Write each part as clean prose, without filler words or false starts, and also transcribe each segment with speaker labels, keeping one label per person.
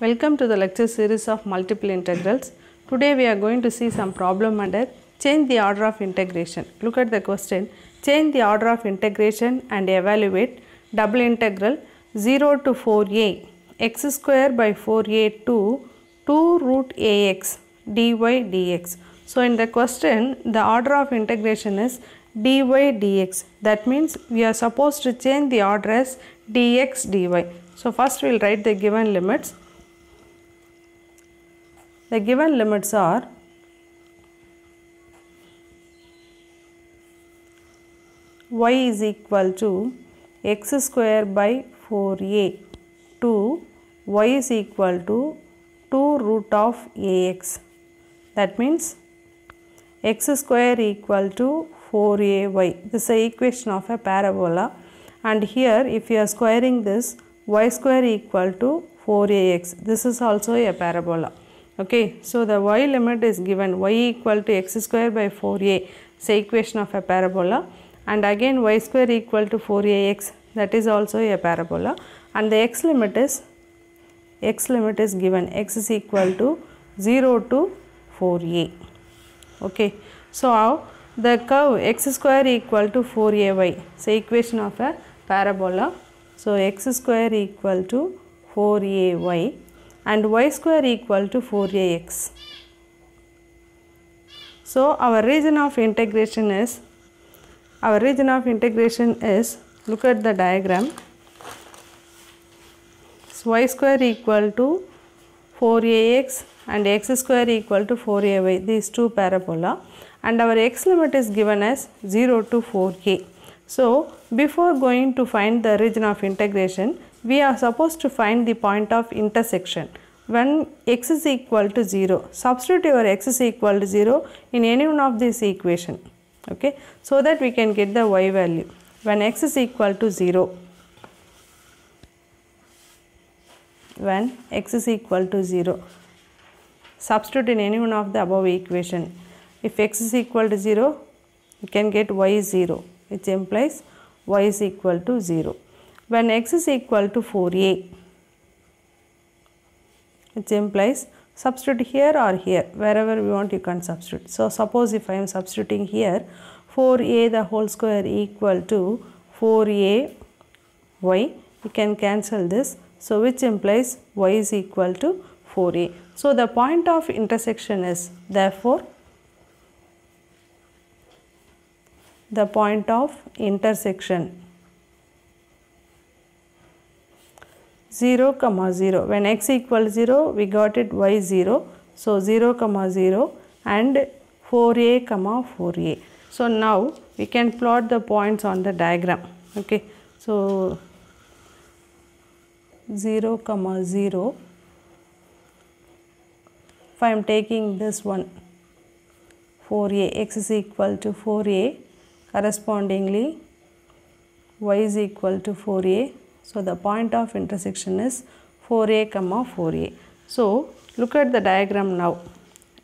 Speaker 1: Welcome to the lecture series of multiple integrals. Today we are going to see some problem under change the order of integration. Look at the question. Change the order of integration and evaluate double integral 0 to 4a x square by 4a to 2 root ax dy dx. So in the question the order of integration is dy dx. That means we are supposed to change the order as dx dy. So first we will write the given limits. The given limits are y is equal to x square by 4a to y is equal to 2 root of ax. That means x square equal to 4ay. This is the equation of a parabola, and here if you are squaring this, y square equal to 4ax. This is also a parabola. Okay, so the y limit is given y equal to x square by 4a, it's the equation of a parabola, and again y square equal to 4ax, that is also a parabola, and the x limit is given, x is equal to 0 to 4a. Okay, so the curve x square equal to 4ay, it's the equation of a parabola. So x square equal to 4ay and y square equal to 4ax. So our region of integration is, look at the diagram. So y square equal to 4ax and x square equal to 4ay, these two parabola, and our x limit is given as 0 to 4a. So before going to find the region of integration, we are supposed to find the point of intersection. When x is equal to 0, substitute your x is equal to 0 in any one of this equation, okay, so that we can get the y value. When x is equal to 0, substitute in any one of the above equation. If x is equal to 0, you can get y is 0, which implies y is equal to 0. When x is equal to 4a, which implies substitute here or here, wherever we want you can substitute. So suppose if I am substituting here 4a the whole square equal to 4ay, you can cancel this, so which implies y is equal to 4a. So the point of intersection is therefore the point of intersection 0, 0. When x equal 0, we got it y 0. So 0, 0 and 4a, 4a. So now we can plot the points on the diagram. Okay. So 0, 0. If I am taking this one 4a, x is equal to 4a, correspondingly y is equal to 4a. So the point of intersection is 4a, 4a. So look at the diagram now.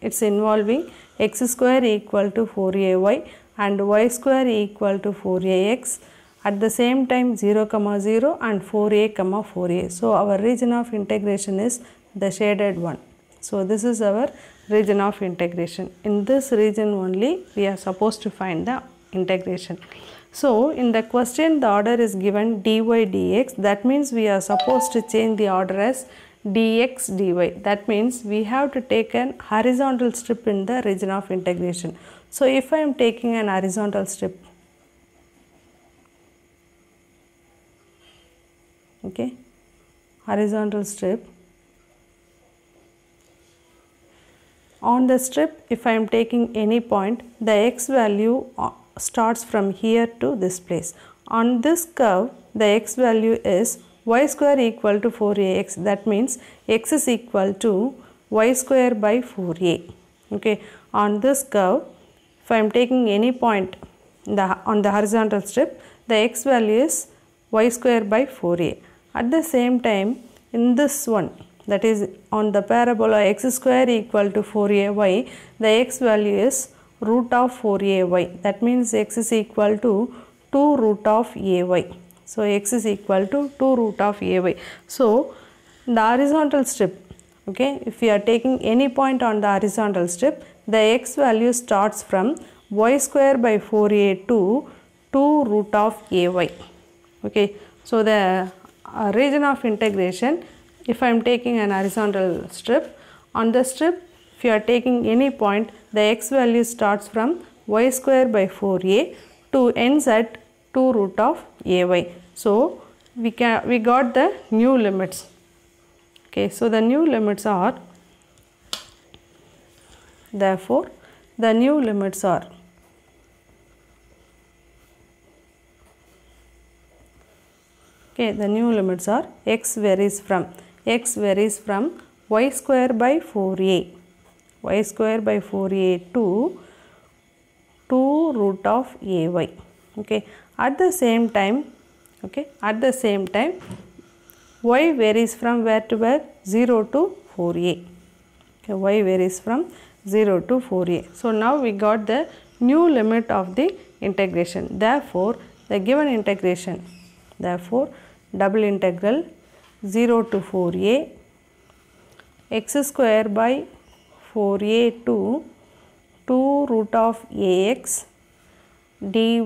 Speaker 1: It's involving x square equal to 4ay and y square equal to 4ax. At the same time 0, 0 and 4a, 4a. So our region of integration is the shaded one. So this is our region of integration. In this region only we are supposed to find the integration. So in the question the order is given dy dx, that means we are supposed to change the order as dx dy. That means we have to take an horizontal strip in the region of integration. So if I am taking an horizontal strip, okay, horizontal strip, on the strip if I am taking any point, the x value starts from here to this place. On this curve the x value is y square equal to 4ax, that means x is equal to y square by 4a. Okay, on this curve if I am taking any point on the horizontal strip, the x value is y square by 4a. At the same time in this one, that is on the parabola x square equal to 4ay, the x value is root of 4ay. That means x is equal to 2 root of ay. So x is equal to 2 root of ay. So the horizontal strip, okay, if we are taking any point on the horizontal strip, the x value starts from y square by 4a to 2 root of ay. Okay, so the region of integration, if I am taking an horizontal strip, on the strip if you are taking any point, the x value starts from y square by 4a to ends at 2 root of ay. So we got the new limits. Okay, so the new limits are, therefore the new limits are the new limits are x varies from y square by 4a to 2 root of ay. Okay, at the same time y varies from where to where? 0 to 4a. Okay, y varies from 0 to 4a. So now we got the new limit of the integration. Therefore the given integration, therefore double integral 0 to 4a x square by 4a to 2 root of ax dy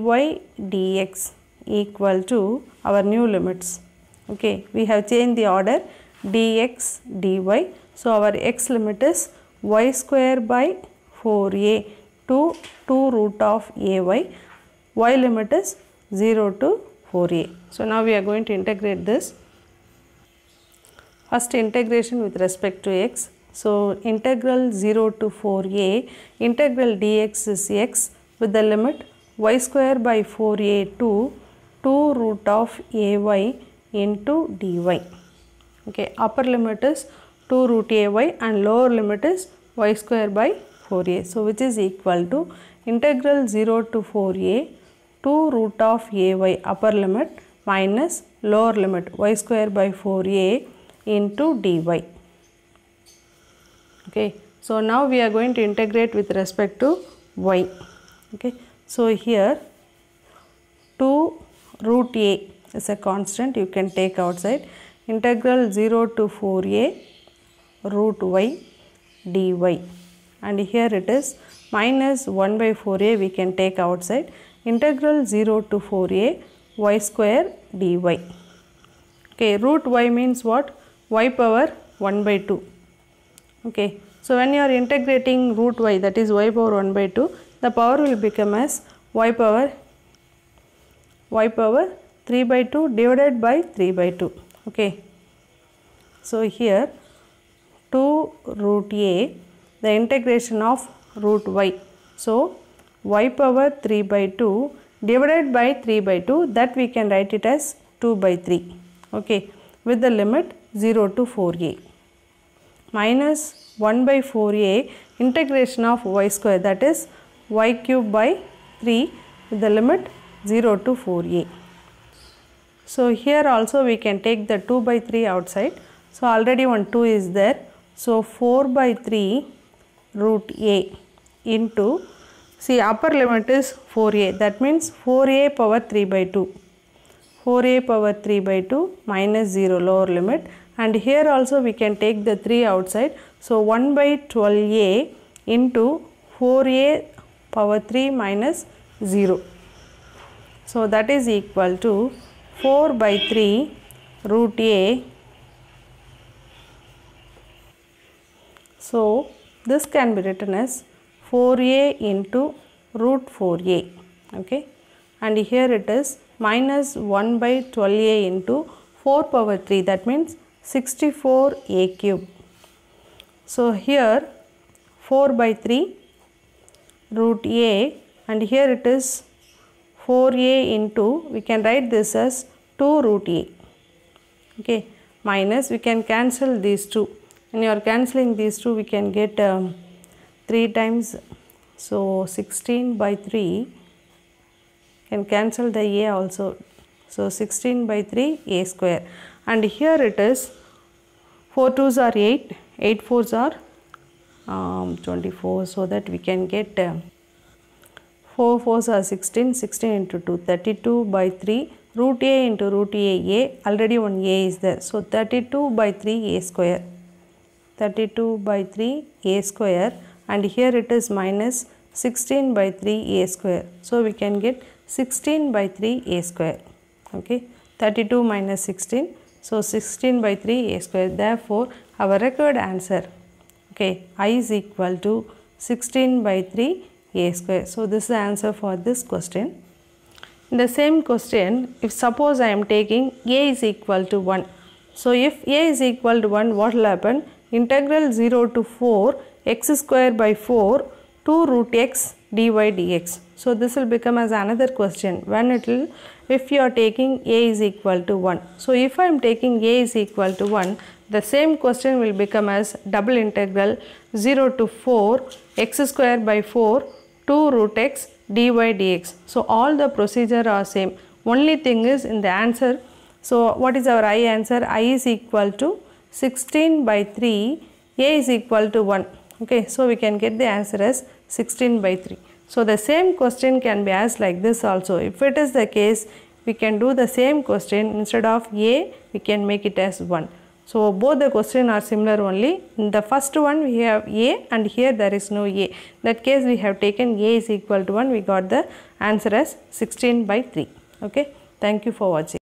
Speaker 1: dx equal to our new limits. Okay, we have changed the order, dx dy. So our x limit is y square by 4a to 2 root of ay. Y limit is 0 to 4a. So now we are going to integrate this. First integration with respect to x. So integral 0 to 4a, integral dx is x with the limit y square by 4a to 2 root of ay into dy. Okay, upper limit is 2 root ay and lower limit is y square by 4a. So which is equal to integral 0 to 4a 2 root of ay upper limit minus lower limit y square by 4a into dy. Okay, so now we are going to integrate with respect to y. Okay, so here 2 root a is a constant, you can take outside. Integral 0 to 4a root y dy, and here it is minus 1 by 4a, we can take outside. Integral 0 to 4a y square dy. Okay, root y means what? Y power 1 by 2. Okay, so when you are integrating root y, that is y power 1 by 2, the power will become as y power 3 by 2 divided by 3 by 2. Okay, so here 2 root a, the integration of root y. So y power 3 by 2 divided by 3 by 2, that we can write it as 2 by 3. Okay, with the limit 0 to 4a minus 1 by 4a integration of y square, that is y cube by 3 with the limit 0 to 4a. So here also we can take the 2 by 3 outside. So already one 2 is there. So 4 by 3 root a into, see upper limit is 4a, that means 4a power 3 by 2. 4a power 3 by 2 minus 0 lower limit, and here also we can take the 3 outside. So 1 by 12a into 4a power 3 minus 0. So that is equal to 4 by 3 root a. So this can be written as 4a into root 4a. Okay, and here it is minus 1 by 12a into 4 power 3, that means 64a cube. So here 4 by 3 root a, and here it is 4a into, we can write this as 2 root a. Okay, minus, we can cancel these two. When you are cancelling these two, we can get 3 times, so 16 by 3, can cancel the a also. So 16 by 3 a square, and here it is 4 2s are 8, 8 4s are 24, so that we can get 4 4s are 16, 16 into 2, 32 by 3 root a into root a, already one a is there. So 32 by 3 a square. 32 by 3 a square, and here it is minus 16 by 3 a square. So we can get 16 by 3 a square. Okay, 32 minus 16. So 16 by 3 a square. Therefore, our required answer, okay, I is equal to 16 by 3 a square. So this is the answer for this question. In the same question, if suppose I am taking a is equal to 1. So if a is equal to 1, what will happen? Integral 0 to 4 x square by 4 2 root x dy dx. So this will become as another question when it will, if you are taking a is equal to 1. So if I am taking a is equal to 1, the same question will become as double integral 0 to 4 x square by 4 2 root x dy dx. So all the procedure are same. Only thing is in the answer. So what is our I answer? I is equal to 16 by 3, a is equal to 1. Okay, so we can get the answer as 16 by 3. So the same question can be asked like this also. If it is the case, we can do the same question. Instead of a, we can make it as 1. So both the questions are similar only. In the first one we have a, and here there is no a. In that case we have taken a is equal to 1. We got the answer as 16 by 3. Okay, thank you for watching.